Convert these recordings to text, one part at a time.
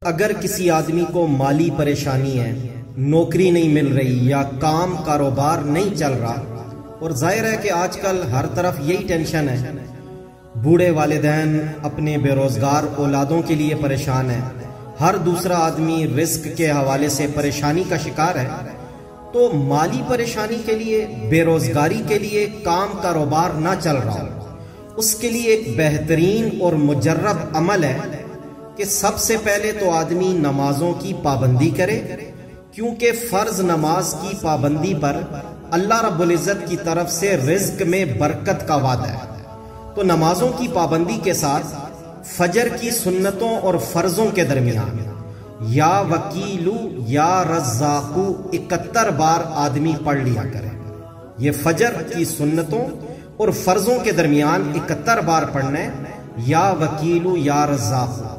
اگر کسی آدمی کو مالی پریشانی ہے، نوکری نہیں مل رہی یا کام کاروبار نہیں چل رہا، اور ظاہر ہے کہ آج کل ہر طرف یہی ٹینشن ہے، بوڑھے والدین اپنے بے روزگار اولادوں کے لیے پریشان ہیں، ہر دوسرا آدمی رزق کے حوالے سے پریشانی کا شکار ہے، تو مالی پریشانی کے لیے، بے روزگاری کے لیے، کام کاروبار نہ چل رہا ہو، اس کے لیے ایک بہترین اور مجرب عمل ہے کہ سب سے پہلے تو آدمی نمازوں کی پابندی کرے، کیونکہ فرض نماز کی پابندی پر اللہ رب العزت کی طرف سے رزق میں برکت کا وعدہ ہے۔ تو نمازوں کی پابندی کے ساتھ فجر کی سنتوں اور فرضوں کے درمیان یا وکیلو یا رزاقو 71 بار آدمی پڑھ لیا کرے۔ یہ فجر کی سنتوں اور فرضوں کے درمیان 71 بار پڑھنا ہے، یا وکیلو یا رزاقو۔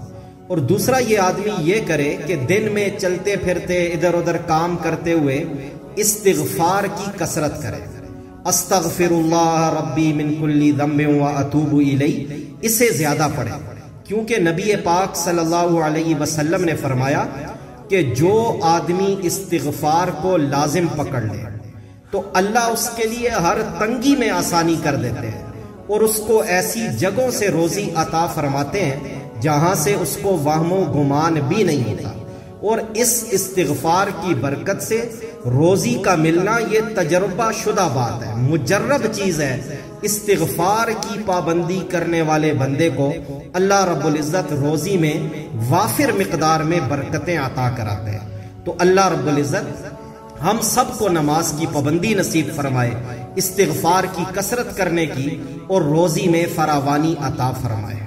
اور دوسرا یہ آدمی یہ کرے کہ دن میں چلتے پھرتے ادھر ادھر کام کرتے ہوئے استغفار کی کثرت کرے، استغفر اللہ ربی من کل ذنب واتوب الیہ، اسے زیادہ پڑھے، کیونکہ نبی پاک صلی اللہ علیہ وسلم نے فرمایا کہ جو آدمی استغفار کو لازم پکڑ لے تو اللہ اس کے لیے ہر تنگی میں آسانی کر دیتے ہیں، اور اس کو ایسی جگہوں سے روزی عطا فرماتے ہیں جہاں سے اس کو وہم و گمان بھی نہیں ہوتا۔ اور اس استغفار کی برکت سے روزی کا ملنا یہ تجربہ شدہ بات ہے، مجرب چیز ہے۔ استغفار کی پابندی کرنے والے بندے کو اللہ رب العزت روزی میں وافر مقدار میں برکتیں عطا کراتے ہیں۔ تو اللہ رب العزت ہم سب کو نماز کی پابندی نصیب فرمائے، استغفار کی کثرت کرنے کی، اور روزی میں فراوانی عطا فرمائے۔